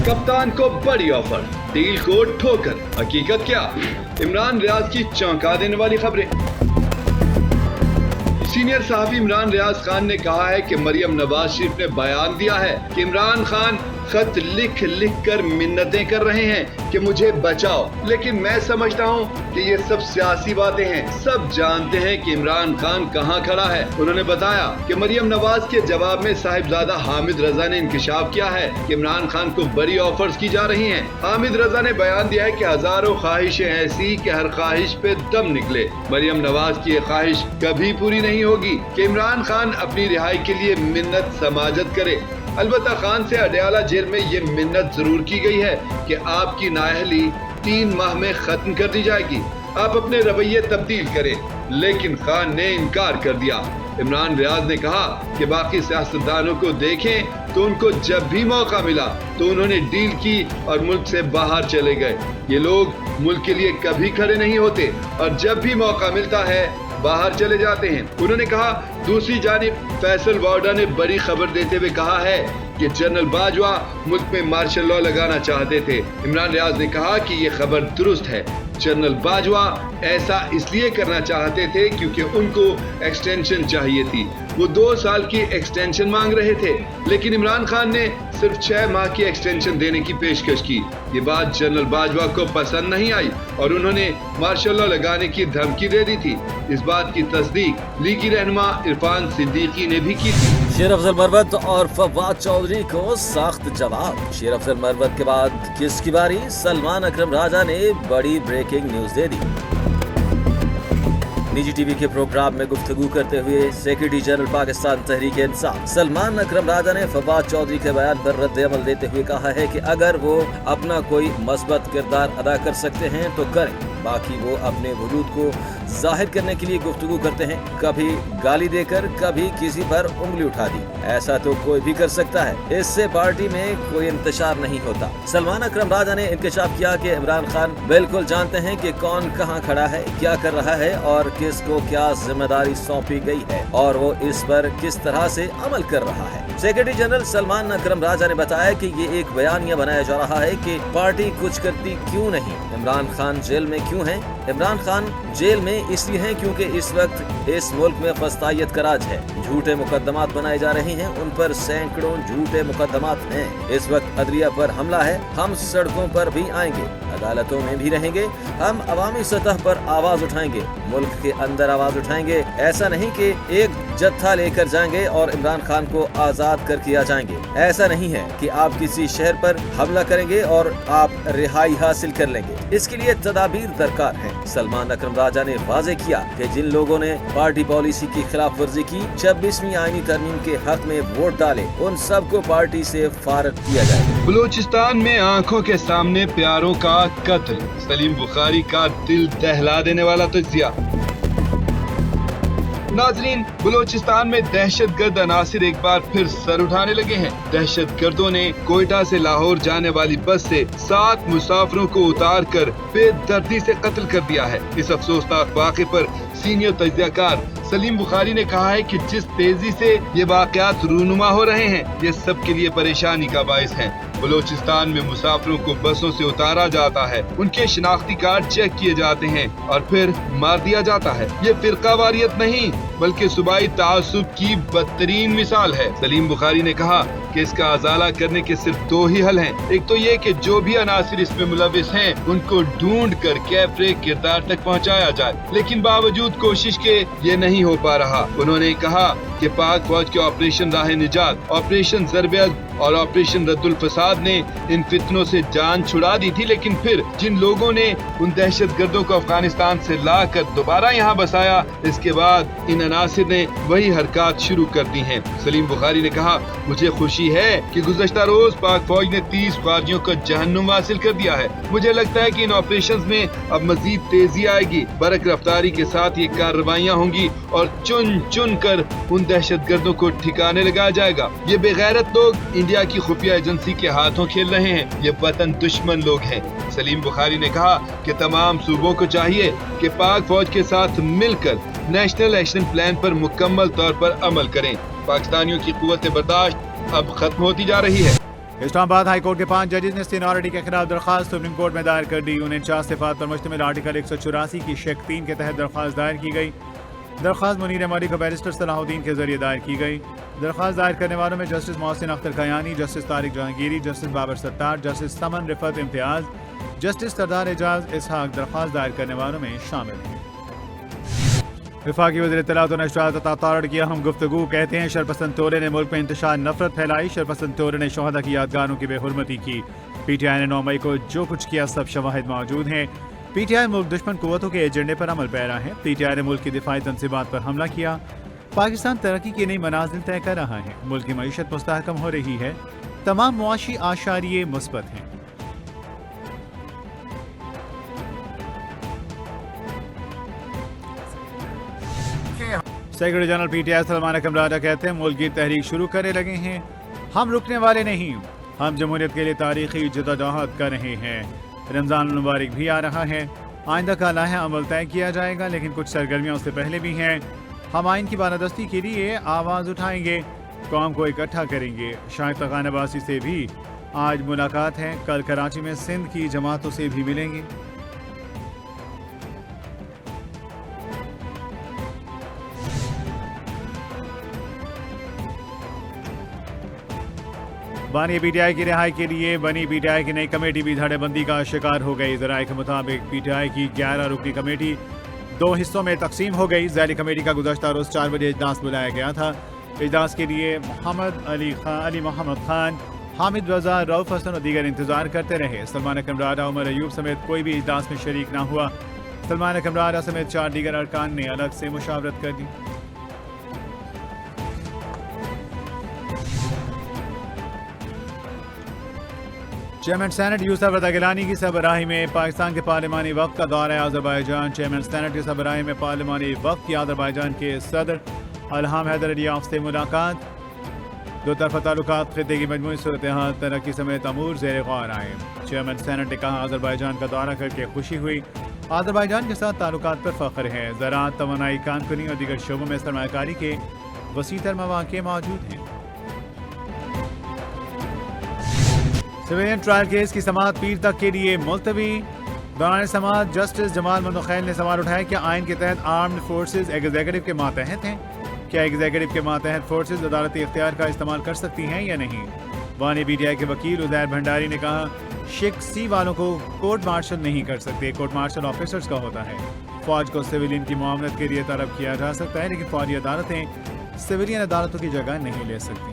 कप्तान को बड़ी ऑफर, डील को ठोकर। हकीकत क्या? इमरान रियाज की चौंका देने वाली खबरें। सीनियर सहाफी इमरान रियाज खान ने कहा है कि मरियम नवाज शरीफ ने बयान दिया है कि इमरान खान खत लिख लिख कर मिन्नतें कर रहे हैं कि मुझे बचाओ, लेकिन मैं समझता हूं कि ये सब सियासी बातें हैं। सब जानते हैं कि इमरान खान कहां खड़ा है। उन्होंने बताया कि मरियम नवाज के जवाब में साहिबजादा हामिद रजा ने इंकशाफ किया है कि इमरान खान को बड़ी ऑफर्स की जा रही हैं। हामिद रजा ने बयान दिया है कि हजारों ख्वाहिशें ऐसी कि हर ख्वाहिश पे दम निकले। मरियम नवाज की ये ख्वाहिश कभी पूरी नहीं होगी कि इमरान खान अपनी रिहाई के लिए मिन्नत समाजत करे। अलबत्ता खान से अडयाला जेल में ये मिन्नत जरूर की गई है कि आपकी नाअहली 3 माह में खत्म कर दी जाएगी, आप अपने रवैये तब्दील करें, लेकिन खान ने इनकार कर दिया। इमरान रियाज ने कहा कि बाकी सियासतदानों को देखें तो उनको जब भी मौका मिला तो उन्होंने डील की और मुल्क से बाहर चले गए। ये लोग मुल्क के लिए कभी खड़े नहीं होते और जब भी मौका मिलता है बाहर चले जाते हैं। उन्होंने कहा, दूसरी जानिब फैसल वाडा ने बड़ी खबर देते हुए कहा है कि जनरल बाजवा मुल्क में मार्शल लॉ लगाना चाहते थे। इमरान रियाज ने कहा कि ये खबर दुरुस्त है। जनरल बाजवा ऐसा इसलिए करना चाहते थे क्योंकि उनको एक्सटेंशन चाहिए थी। वो 2 साल की एक्सटेंशन मांग रहे थे, लेकिन इमरान खान ने सिर्फ 6 माह की एक्सटेंशन देने की पेशकश की। ये बात जनरल बाजवा को पसंद नहीं आई और उन्होंने मार्शल लॉ लगाने की धमकी दे दी थी। इस बात की तस्दीक लीगी रहनुमा इरफान सिद्दीकी ने भी की थी। शेर अफजल मरवत और फवाद चौधरी को सख्त जवाब। शेर अफजल मरवत के बाद किसकी बारी? सलमान अकरम राजा ने बड़ी ब्रेकिंग न्यूज दे दी। निजी टीवी के प्रोग्राम में गुफ्तगू करते हुए सेक्रेटरी जनरल पाकिस्तान तहरीक इंसाफ सलमान अकरम राजा ने फवाद चौधरी के बयान पर रद्द अमल देते हुए कहा है कि अगर वो अपना कोई मस्बत किरदार अदा कर सकते हैं तो करें, बाकी वो अपने वजूद को जाहिर करने के लिए गुफ्तगू करते हैं। कभी गाली देकर, कभी किसी पर उंगली उठा दी, ऐसा तो कोई भी कर सकता है। इससे पार्टी में कोई इंतशार नहीं होता। सलमान अकरम राजा ने इंकशाफ किया कि इमरान खान बिल्कुल जानते हैं कि कौन कहां खड़ा है, क्या कर रहा है और किसको क्या जिम्मेदारी सौंपी गई है और वो इस पर किस तरह से अमल कर रहा है। सेक्रेटरी जनरल सलमान अकरम राजा ने बताया कि ये एक बयानिया बनाया जा रहा है कि पार्टी कुछ करती क्यों नहीं, इमरान खान जेल में क्यों है। इमरान खान जेल में इसलिए हैं क्योंकि इस वक्त इस मुल्क में फस्तायत का राज है। झूठे मुकदमात बनाए जा रहे हैं, उन पर सैकड़ों झूठे मुकदमात हैं। इस वक्त अदलिया पर हमला है। हम सड़कों पर भी आएंगे, अदालतों में भी रहेंगे, हम अवामी सतह पर आवाज उठाएंगे, मुल्क के अंदर आवाज उठाएंगे। ऐसा नहीं कि एक जत्था लेकर जाएंगे और इमरान खान को आजाद करके आ जाएंगे। ऐसा नहीं है कि आप किसी शहर पर हमला करेंगे और आप रिहाई हासिल कर लेंगे। इसके लिए तदाबीर दरकार है। सलमान अकरम राजा ने वाज़ेह किया कि जिन लोगों ने पार्टी पॉलिसी की खिलाफ वर्जी की, 26वीं आईनी तरमीम के हक में वोट डाले, उन सब को पार्टी से फारग किया जाए। बलूचिस्तान में आंखों के सामने प्यारों का कत्ल, सलीम बुखारी का दिल दहला देने वाला तज्जिया। नाजरीन, बलूचिस्तान में दहशतगर्द अनासिर एक बार फिर सर उठाने लगे हैं। दहशतगर्दों ने कोयटा से लाहौर जाने वाली बस से 7 मुसाफिरों को उतार कर बेदर्दी से कत्ल कर दिया है। इस अफसोसनाक वाक़े पर सीनियर तज्जियाकार सलीम बुखारी ने कहा है कि जिस तेजी से ये वाक़यात रूनुमा हो रहे हैं, ये सब के लिए परेशानी का बाइस है। बलूचिस्तान में मुसाफिरों को बसों से उतारा जाता है, उनके शिनाख्ती कार्ड चेक किए जाते हैं और फिर मार दिया जाता है। ये फिरकावारियत नहीं बल्कि सूबाई तासुब की बदतरीन मिसाल है। सलीम बुखारी ने कहा कि इसका अजाला करने के सिर्फ 2 ही हल हैं। एक तो ये कि जो भी अनासिर इसमें मुलविस हैं उनको ढूंढ कर कैफरे किरदार तक पहुंचाया जाए, लेकिन बावजूद कोशिश के ये नहीं हो पा रहा। उन्होंने कहा कि पाक फौज के ऑपरेशन राह निजात, ऑपरेशन ज़रबेअज़्ब और ऑपरेशन रद्दुल फसाद ने इन फितनों से जान छुड़ा दी थी, लेकिन फिर जिन लोगों ने उन दहशतगर्दों को अफगानिस्तान से लाकर दोबारा यहाँ बसाया, इसके बाद इन अनासिर ने वही हरकत शुरू कर दी हैं। सलीम बुखारी ने कहा, मुझे खुशी है कि गुज़श्ता रोज पाक फौज ने 30 फौजियों को जहन्नुम हासिल कर दिया है। मुझे लगता है कि इन ऑपरेशंस में अब मजीद तेजी आएगी, बरक रफ्तारी के साथ ये कार्रवाइयाँ होंगी और चुन चुन कर उन दहशतगर्दों को ठिकाने लगाया जाएगा। ये बेगैरत लोग इंडिया की खुफिया एजेंसी के हाथों खेल रहे हैं, ये वतन दुश्मन लोग हैं। सलीम बुखारी ने कहा कि तमाम सूबों को चाहिए कि पाक फौज के साथ मिलकर नेशनल एक्शन प्लान पर मुकम्मल तौर पर अमल करें। पाकिस्तानियों की कुव्वत बर्दाश्त अब खत्म होती जा रही है। इस्लामाबाद हाई कोर्ट के 5 जजेस ने सीनियरिटी के खिलाफ दरखास्त सुप्रीम कोर्ट में दायर कर दी। उन्हें 4 सिफात पर मुश्तमिल आर्टिकल 184 की शेक 3 के तहत दरखास्त दायर की गई। दरखास्त मुनीर मलिक और बैरिस्टर सलाहुद्दीन के जरिए दायर की गई। दरखास्त दायर करने वालों में justice Mohsin Akhtar Kayani, justice Tariq Jahangiri, justice Babar Sattar, justice Saman Rifat Imtiaz, justice Sardar Ejaz Ishaq दरखास्त दायर करने वालों में शामिल हैं। वफाकी वज़ीर इत्तलात और नशरियात अता तारड़ की अहम गुफ्तगू। कहते हैं शरपसंद टोले ने मुल्क में इंतशार नफरत फैलाई। शरपसंद टोले ने शोहदा की यादगारों की बेहुरमती की। PTI ने 9 मई को जो कुछ किया सब शवाहिद मौजूद हैं। PTI मुल्क दुश्मन कुव्वतों के एजेंडे पर अमल पैरा है। PTI ने मुल्क की दिफाई तनसीबात पर हमला किया। पाकिस्तान तरक्की की नई मनाजिल तय कर रहा है। मुल्क की मईशत मुस्तहकम हो रही है। तमाम मुआशी आशारिये मुस्बत हैं। सेक्रेटरी जनरल PTI सलमान अकरम राजा कहते हैं मुल्क की तहरीक शुरू करने लगे हैं। हम रुकने वाले नहीं, हम जमहूरियत के लिए तारीखी जदोजहद कर रहे हैं। रमज़ान मुबारक भी आ रहा है। आइंदा का लाहे अमल तय किया जाएगा, लेकिन कुछ सरगर्मियाँ उससे पहले भी हैं। हम आइन की बालादस्ती के लिए आवाज़ उठाएंगे, कौम को इकट्ठा करेंगे। शाहिद तखान अब्बासी से भी आज मुलाकात है। कल कराची में सिंध की जमातों से भी मिलेंगे। बानी PTI की रिहाई के लिए बनी PTI की नई कमेटी भी धड़ेबंदी का शिकार हो गई। ज़राए के मुताबिक PTI की 11 रुकनी कमेटी 2 हिस्सों में तकसीम हो गई। ज़ैली कमेटी का गुज़श्ता रोज़ 4 बजे इजलास बुलाया गया था। इजलास के लिए अली मोहम्मद खान, हामिद रजा, रऊफ हसन और दीगर इंतजार करते रहे। सलमान अकरम राजा, उमर अयूब समेत कोई भी इजलास में शरीक न हुआ। सलमान अकरम राजा समेत 4 दीगर अरकान ने अलग से मुशावरत कर दी। चेयरमैन सेनेट यूसुफ रज़ा गिलानी की सरबराही में पाकिस्तान के पार्लिमानी वफ़द का दौरा आज़रबाईजान। चेयरमैन सेनेट की सरबराही में पार्लिमानी वफ़द की आज़रबाईजान के सदर अलहाम हैदर अलियाफ से मुलाकात। दो तरफा ताल्लुकात, खित्ते की मजमूई सूरत हाल, तरक्की समेत अमूर ज़ेर गौर आए। चेयरमैन सेनेट ने कहा आज़रबाईजान का दौरा करके खुशी हुई। आज़रबाईजान के साथ ताल्लुकात पर फ़ख्र है। ज़राअत, तवानाई, कानकुनी और दीगर शोबों में सरमायाकारी के वसीतर मौक़े मौजूद हैं। सिविलियन ट्रायल केस की समाअत पीर तक के लिए मुलतवी। दौरान समाअत जस्टिस जमाल मुनखैल ने सवाल उठाया कि आइन के तहत आर्म्ड फोर्सेज एग्जीक्यूटिव के मातहत हैं। क्या एग्जीक्यूटिव के मातहत फोर्सेज अदालती इख्तियार का इस्तेमाल कर सकती हैं या नहीं। वानी PTI के वकील उदैर भंडारी ने कहा शिक C वालों को कोर्ट मार्शल नहीं कर सकते, कोर्ट मार्शल ऑफिसर्स का होता है। फौज को सिविलियन की मुआवनत के लिए तलब किया जा सकता है, लेकिन फौजी अदालतें सिविलियन अदालतों की जगह नहीं ले सकती।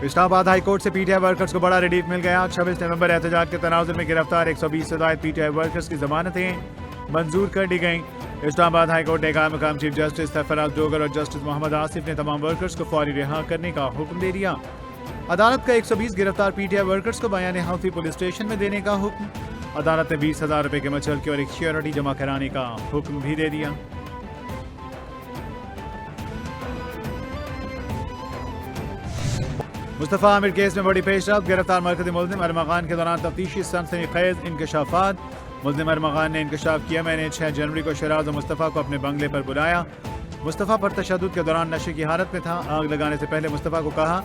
इस्लामाबाद हाई कोर्ट से PTI वर्कर्स को बड़ा रिलीफ मिल गया। 26 नवंबर एहतजाज के तनाजुर में गिरफ्तार 120 से ज़ायद PTI वर्कर्स की जमानतें मंजूर कर दी गईं। इस्लामाबाद हाई कोर्ट ने कहा मकाम चीफ जस्टिस सरफराज डोगर और जस्टिस मोहम्मद आसिफ ने तमाम वर्कर्स को फौरी रिहा करने का हुक्म दे दिया। अदालत का 120 गिरफ्तार PTI वर्कर्स को बयान हल्फी पुलिस स्टेशन में देने का हुक्म। अदालत ने 20,000 रुपए के मचल और एक श्योरिटी जमा कराने का हुक्म भी दे दिया। मुस्तफ़ा आमिर केस में बड़ी पेशरफ। गिरफ्तार मरकज़ी मुल्ज़िम अरमग़ान के दौरान तफ्तीशी सनसनीखेज़ इंकशाफात। मुल्ज़िम अरमग़ान ने इंकशाफ किया मैंने 6 जनवरी को शराज और मुस्तफ़ा को अपने बंगले पर बुलाया। मुस्तफ़ा पर तशद्दुद के दौरान नशे की हालत में था। आग लगाने से पहले मुस्तफ़ा को कहा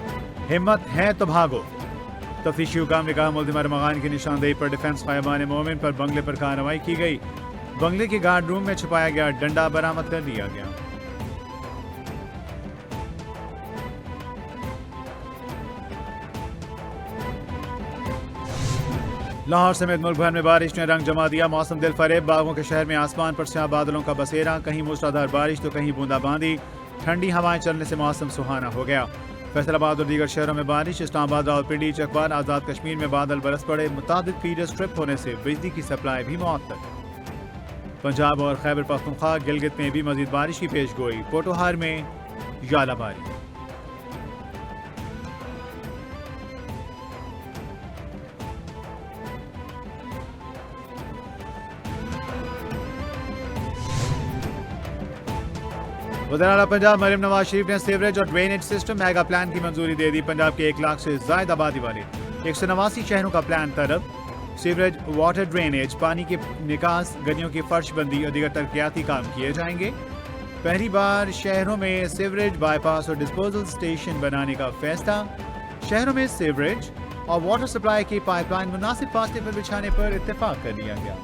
हिम्मत है तो भागो। तफ्तीशी हुकाम ने कहा मुल्ज़िम अरमग़ान की निशानदेही पर डिफेंस ख़ायबान मोमिन पर बंगले पर कार्रवाई की गई। बंगले के गार्ड रूम में छुपाया गया डंडा बरामद कर लिया गया। लाहौर समेत मुल्क भर में बारिश ने रंग जमा दिया। मौसम दिल फरेब। बागों के शहर में आसमान पर स्याह बादलों का बसेरा। कहीं मूसलाधार बारिश तो कहीं बूंदाबांदी। ठंडी हवाएं चलने से मौसम सुहाना हो गया। फैसलाबाद और दीगर शहरों में बारिश। इस्लामाबाद, रावलपिंडी, चकवाल, आज़ाद कश्मीर में बादल बरस पड़े। मुतादिद फीडर स्ट्रिप होने से बिजली की सप्लाई भी मुअत्तल। पंजाब और खैबर पख्तूनख्वा, गिलगित में भी मजीद बारिश की पेश गोई। पोटोहार में यालाबारी। वज़ीर आला पंजाब मरियम नवाज शरीफ ने सीवरेज और ड्रेनेज सिस्टम मेगा प्लान की मंजूरी दे दी। पंजाब के 1 लाख से ज़ायद आबादी वाले 189 शहरों का प्लान तलब। सीवरेज, वाटर ड्रेनेज, पानी के निकास, गलियों की फर्श बंदी और दीगर तरक्याती काम किए जाएंगे। पहली बार शहरों में सीवरेज, बाईपास और डिस्पोजल स्टेशन बनाने का फैसला। शहरों में सीवरेज और वाटर सप्लाई की पाइपलाइन मुनासिब फासले पर बिछाने पर इत्तेफाक कर लिया गया।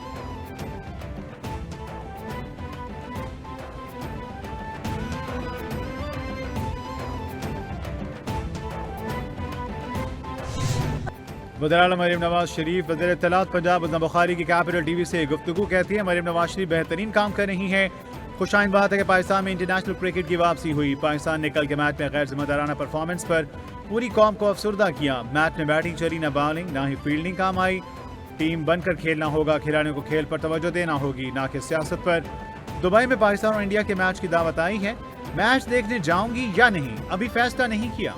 वज़ीर-ए-आला मरियम नवाज शरीफ, वज़ीर इत्तलात पंजाब उज़्मा बुखारी की कैपिटल टीवी से गुफ्तगू कहती है मरियम नवाज शरीफ बेहतरीन काम कर रही हैं। खुशाइन बात है कि पाकिस्तान में इंटरनेशनल क्रिकेट की वापसी हुई। पाकिस्तान ने कल के मैच में गैर जिम्मेदाराना परफॉर्मेंस पर पूरी कौम को अफसरदा किया। मैच में बैटिंग चली, न बॉलिंग, ना ही फील्डिंग काम आई। टीम बनकर खेलना होगा, खिलाड़ियों को खेल पर तवज्जो देना होगी, ना कि सियासत पर। दुबई में पाकिस्तान और इंडिया के मैच की दावत आई है। मैच देखने जाऊंगी या नहीं, अभी फैसला नहीं किया।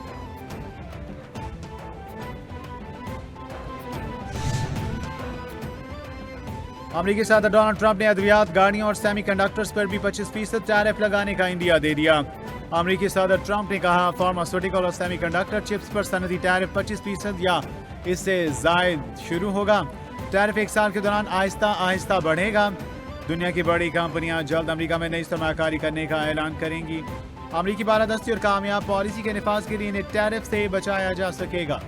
अमरीकी सदर डोनाल्ड ट्रंप ने अद्वियात, गाड़ियों और सेमी कंडक्टर्स पर भी 25% टैरिफ लगाने का इंदिया दे दिया। अमरीकी सदर ट्रंप ने कहा फार्मास्यूटिकल और सेमी कंडक्टर चिप्स पर सनदी टैरिफ 25% या इससे जायद शुरू होगा। टैरिफ 1 साल के दौरान आहिस्ता आहिस्ता बढ़ेगा। दुनिया की बड़ी कंपनियां जल्द अमरीका में नई सरमाकारी करने का ऐलान करेंगी। अमरीकी बालादस्ती और कामयाब पॉलिसी के निफाज के लिए इन्हें टैरिफ से बचाया जा सकेगा।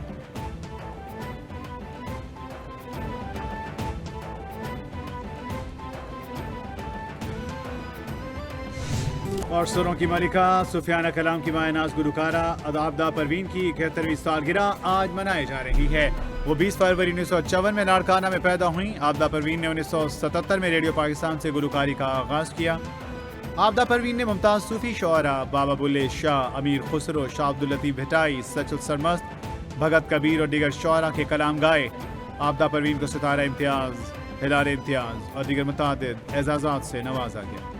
और सुरों की मलिका सुफियाना कलाम की मायनाज गुलकारा आबदा परवीन की 71वीं सालगिरह आज मनाई जा रही है। वो 20 फरवरी 1954 में लाड़काना में पैदा हुई। आबदा परवीन ने 1977 में रेडियो पाकिस्तान से गुलकारी का आगाज किया। आबदा परवीन ने मुमताज सूफी शुआरा बाबा बुल्ले शाह, अमीर खुसरो, शाह अब्दुल लतीफ भिटाई, सचल सरमस्त, भगत कबीर और दीगर शुआरा के कलाम गाए। आबदा परवीन को सितारा इम्तियाज, हिलाल इम्तियाज और दीगर मुतादिद एजाज़ात से नवाजा गया।